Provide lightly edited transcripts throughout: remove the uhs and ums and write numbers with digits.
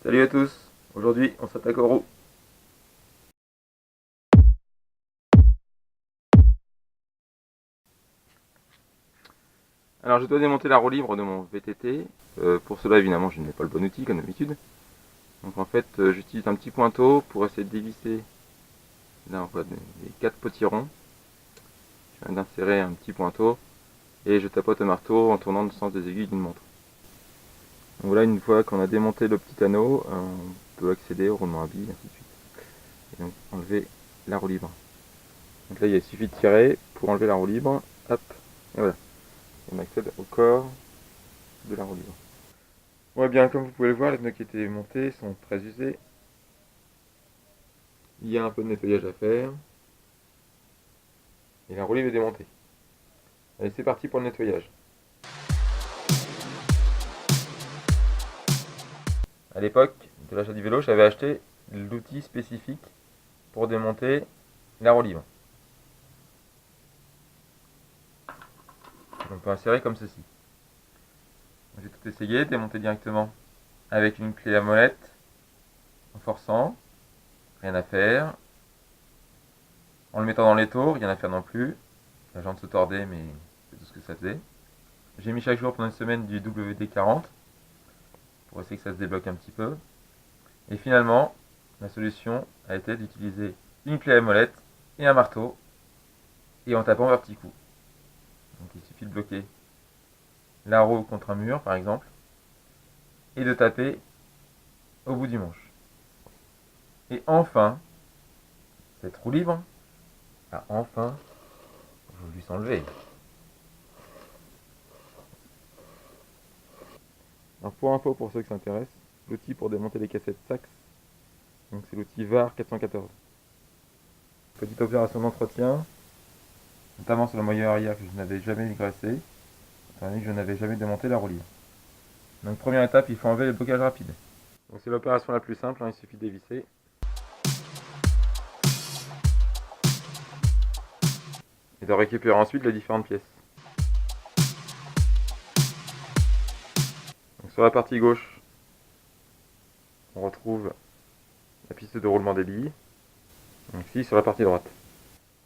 Salut à tous, aujourd'hui on s'attaque aux roues. Alors je dois démonter la roue libre de mon VTT. Pour cela évidemment je n'ai pas le bon outil comme d'habitude. Donc en fait j'utilise un petit pointeau pour essayer de dévisser là on voit les 4 potirons. Je viens d'insérer un petit pointeau et je tapote au marteau en tournant le sens des aiguilles d'une montre. Donc voilà, une fois qu'on a démonté le petit anneau, on peut accéder au roulement à billes, ainsi de suite. Et donc enlever la roue libre. Donc là il suffit de tirer pour enlever la roue libre, hop, et voilà. On accède au corps de la roue libre. Ouais, bien comme vous pouvez le voir, les pneus qui étaient montés sont très usés. Il y a un peu de nettoyage à faire. Et la roue libre est démontée. Allez, c'est parti pour le nettoyage. À l'époque de l'achat du vélo, j'avais acheté l'outil spécifique pour démonter la roue libre. On peut insérer comme ceci. J'ai tout essayé, démonter directement avec une clé à molette, en forçant, rien à faire. En le mettant dans les tours, rien à faire non plus. La jante se tordait, mais c'est tout ce que ça faisait. J'ai mis chaque jour pendant une semaine du WD-40 pour essayer que ça se débloque un petit peu. Et finalement, la solution a été d'utiliser une clé à molette et un marteau et en tapant par petits coups. Donc il suffit de bloquer la roue contre un mur par exemple et de taper au bout du manche. Et enfin, cette roue libre a enfin voulu s'enlever. Alors pour info, pour ceux qui s'intéressent, l'outil pour démonter les cassettes Sachs, donc c'est l'outil VAR 414. Petite opération d'entretien, notamment sur le moyeu arrière que je n'avais jamais graissé, étant donné que je n'avais jamais démonté la roue libre. Donc première étape, il faut enlever les blocages rapides. Donc c'est l'opération la plus simple, il suffit de dévisser. Et de récupérer ensuite les différentes pièces. Donc sur la partie gauche, on retrouve la piste de roulement des billes. Donc ici sur la partie droite.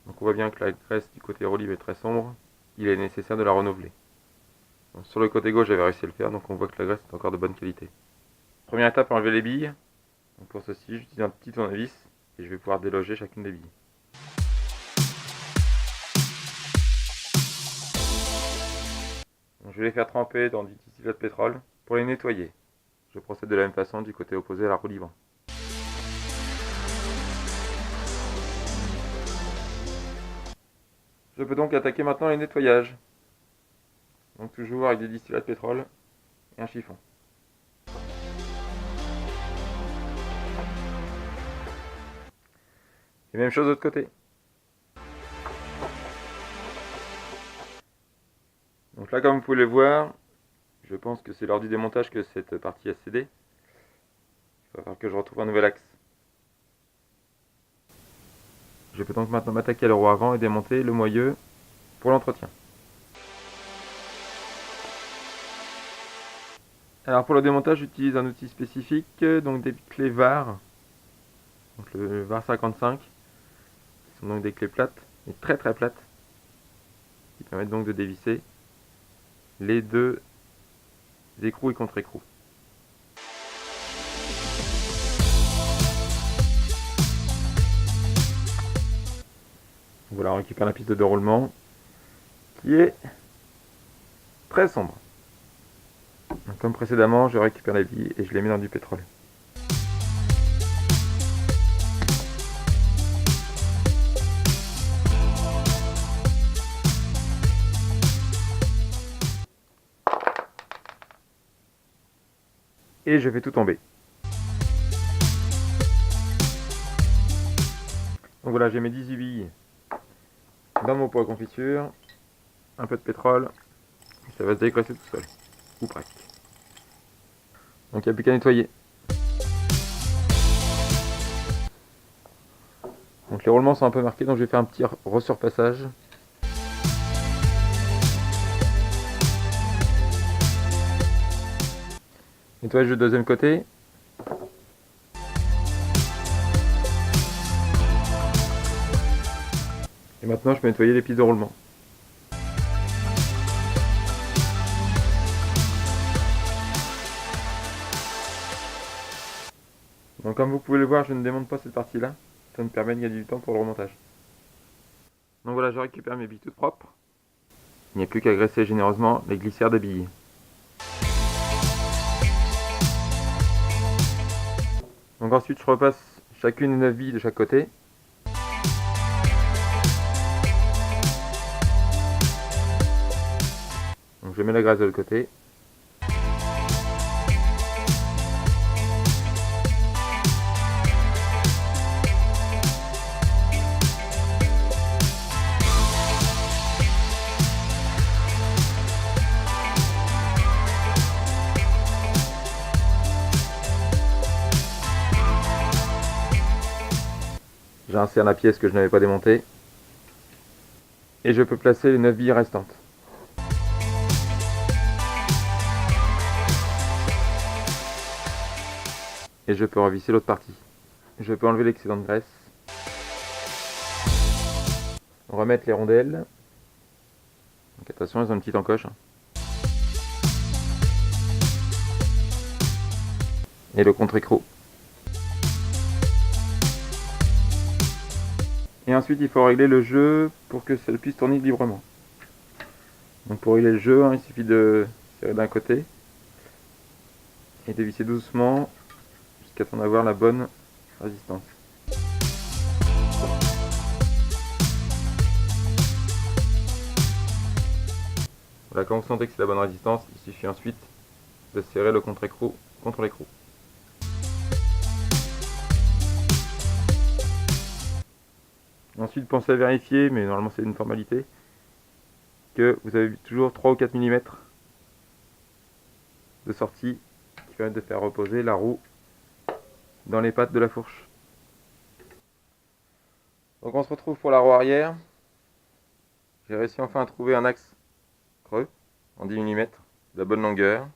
Donc on voit bien que la graisse du côté roue libre est très sombre. Il est nécessaire de la renouveler. Donc sur le côté gauche j'avais réussi à le faire, donc on voit que la graisse est encore de bonne qualité. Première étape, enlever les billes. Donc pour ceci j'utilise un petit tournevis et je vais pouvoir déloger chacune des billes. Donc je vais les faire tremper dans du distillate de pétrole pour les nettoyer. Je procède de la même façon du côté opposé à la roue libre. Je peux donc attaquer maintenant les nettoyages. Donc toujours avec des distillats de pétrole et un chiffon. Et même chose de l'autre côté. Donc là, comme vous pouvez le voir, je pense que c'est lors du démontage que cette partie a cédé. Il va falloir que je retrouve un nouvel axe. Je peux donc maintenant m'attaquer à la roue avant et démonter le moyeu pour l'entretien. Alors pour le démontage, j'utilise un outil spécifique, donc des clés VAR, donc le VAR 55, qui sont donc des clés plates, et très très plates, qui permettent donc de dévisser les deux écrous et contre-écrous. Voilà, on récupère la piste de roulement qui est très sombre. Donc, comme précédemment, je récupère les billes et je les mets dans du pétrole. Et je fais tout tomber. Donc voilà, j'ai mes 18 billes dans mon pot à confiture, un peu de pétrole, et ça va se dégraisser tout seul, ou presque. Donc il n'y a plus qu'à nettoyer. Donc les roulements sont un peu marqués, donc je vais faire un petit resurfaçage. Nettoyage du deuxième côté. Et maintenant, je peux nettoyer les pistes de roulement. Donc comme vous pouvez le voir, je ne démonte pas cette partie-là. Ça me permet de gagner du temps pour le remontage. Donc voilà, je récupère mes billes toutes propres. Il n'y a plus qu'à graisser généreusement les glissières des billes. Donc ensuite, je repasse chacune des 9 billes de chaque côté. Donc je mets la graisse de l'autre côté. J'insère la pièce que je n'avais pas démontée. Et je peux placer les 9 billes restantes. Et je peux revisser l'autre partie. Je peux enlever l'excédent de graisse. Remettre les rondelles. Donc attention, elles ont une petite encoche. Et le contre-écrou. Et ensuite, il faut régler le jeu pour que ça puisse tourner librement. Donc pour régler le jeu, il suffit de serrer d'un côté et de visser doucement jusqu'à temps d'avoir la bonne résistance. Voilà, quand vous sentez que c'est la bonne résistance, il suffit ensuite de serrer le contre-écrou contre l'écrou. Ensuite, pensez à vérifier, mais normalement c'est une formalité, que vous avez toujours 3 ou 4 mm de sortie qui permettent de faire reposer la roue dans les pattes de la fourche. Donc on se retrouve pour la roue arrière. J'ai réussi enfin à trouver un axe creux en 10 mm de la bonne longueur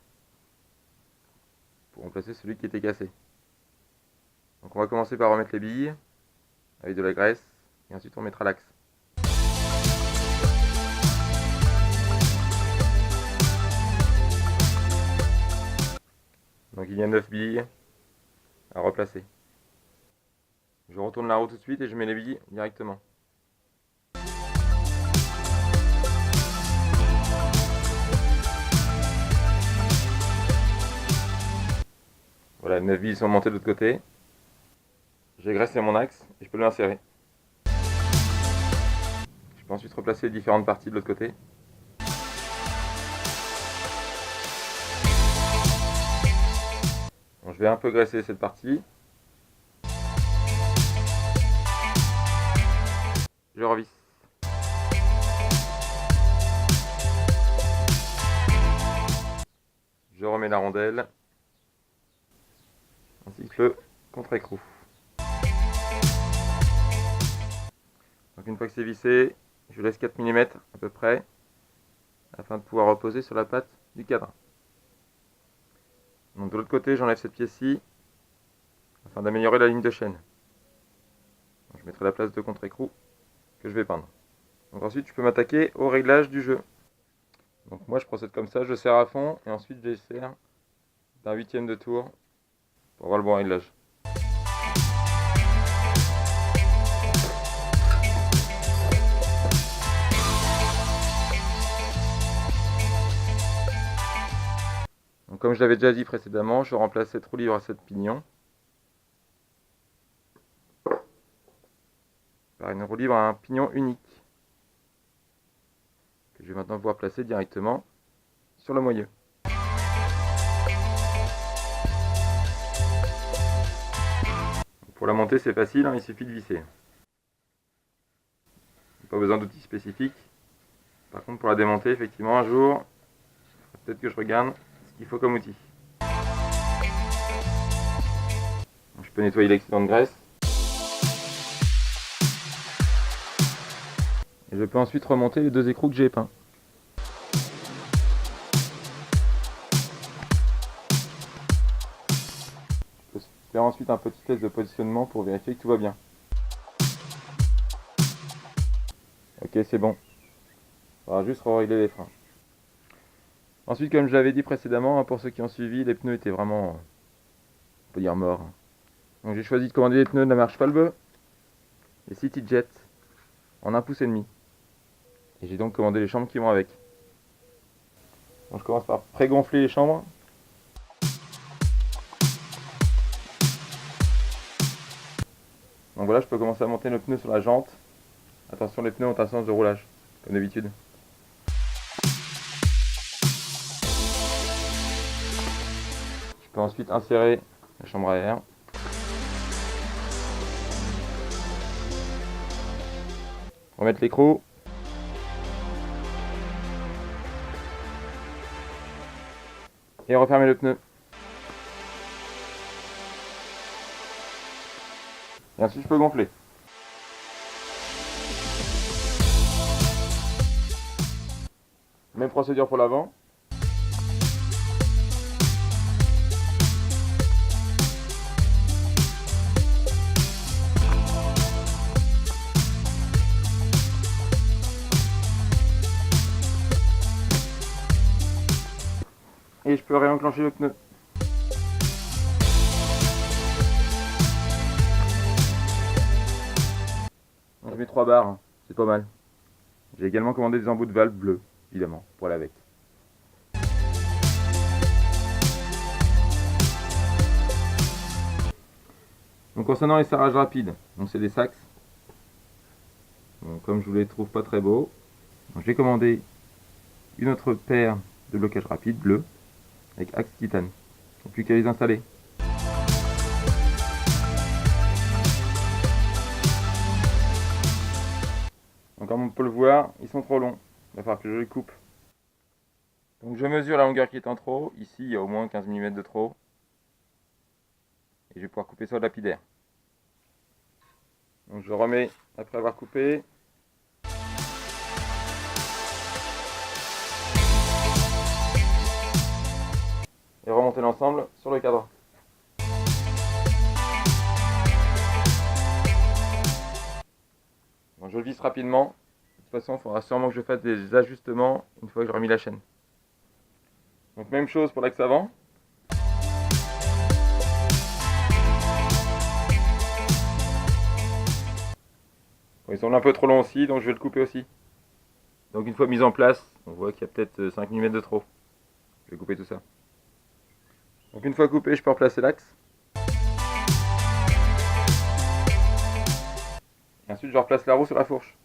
pour remplacer celui qui était cassé. Donc on va commencer par remettre les billes avec de la graisse et ensuite on mettra l'axe. Donc il y a 9 billes à replacer. Je retourne la roue tout de suite et je mets les billes directement. Voilà, 9 billes sont montées de l'autre côté. J'ai graissé mon axe et je peux l'insérer. Je peux ensuite replacer les différentes parties de l'autre côté. Bon, je vais un peu graisser cette partie. Je revisse. Je remets la rondelle ainsi que le contre-écrou. Donc une fois que c'est vissé, je laisse 4 mm à peu près afin de pouvoir reposer sur la patte du cadre. Donc de l'autre côté, j'enlève cette pièce-ci afin d'améliorer la ligne de chaîne. Donc, je mettrai la place de contre-écrou que je vais peindre. Donc ensuite, je peux m'attaquer au réglage du jeu. Donc moi, je procède comme ça, je serre à fond et ensuite je serre d'un 1/8 de tour pour avoir le bon réglage. Donc comme je l'avais déjà dit précédemment, je remplace cette roue libre à cette pignon par une roue libre à un pignon unique que je vais maintenant pouvoir placer directement sur le moyeu. Pour la monter, c'est facile, il suffit de visser. Pas besoin d'outils spécifiques. Par contre, pour la démonter, effectivement, un jour, peut-être que je regarde ce qu'il faut comme outil. Donc, je peux nettoyer l'excédent de graisse. Et je peux ensuite remonter les 2 écrous que j'ai peints. Je peux faire ensuite un petit test de positionnement pour vérifier que tout va bien. Ok, c'est bon. On va juste régler les freins. Ensuite, comme je l'avais dit précédemment, pour ceux qui ont suivi, les pneus étaient vraiment, on peut dire, morts. Donc j'ai choisi de commander les pneus de la marque Falbe, les CityJet, en 1,5 pouce. Et j'ai donc commandé les chambres qui vont avec. Donc je commence par pré-gonfler les chambres. Donc voilà, je peux commencer à monter le pneu sur la jante. Attention, les pneus ont un sens de roulage, comme d'habitude. Je peux ensuite insérer la chambre à air. Remettre l'écrou. Et refermer le pneu. Et ensuite je peux gonfler. Même procédure pour l'avant. Et je peux réenclencher le pneu. Donc, je mets 3 barres, hein. C'est pas mal. J'ai également commandé des embouts de valve bleues, évidemment, pour aller avec. Donc concernant les serrages rapides, donc c'est des Sax. Donc, comme je ne les trouve pas très beaux, j'ai commandé une autre paire de blocage rapide bleu avec axe titane. Donc plus qu'à les installer. Donc comme on peut le voir, ils sont trop longs. Il va falloir que je les coupe. Donc je mesure la longueur qui est en trop. Ici, il y a au moins 15 mm de trop. Et je vais pouvoir couper sur le lapidaire. Donc je remets après avoir coupé. Et remonter l'ensemble sur le cadre. Donc je le visse rapidement. De toute façon, il faudra sûrement que je fasse des ajustements une fois que j'aurai mis la chaîne. Donc même chose pour l'axe avant. Bon, ils sont un peu trop longs aussi, donc je vais le couper aussi. Donc une fois mis en place, on voit qu'il y a peut-être 5 mm de trop. Je vais couper tout ça. Donc une fois coupé, je peux replacer l'axe. Et ensuite, je replace la roue sur la fourche.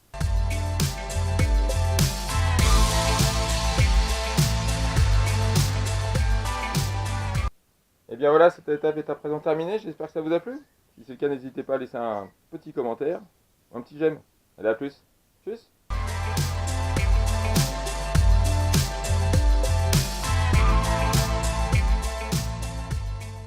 Et bien voilà, cette étape est à présent terminée. J'espère que ça vous a plu. Si c'est le cas, n'hésitez pas à laisser un petit commentaire, un petit j'aime. Allez, à plus. Tchuss.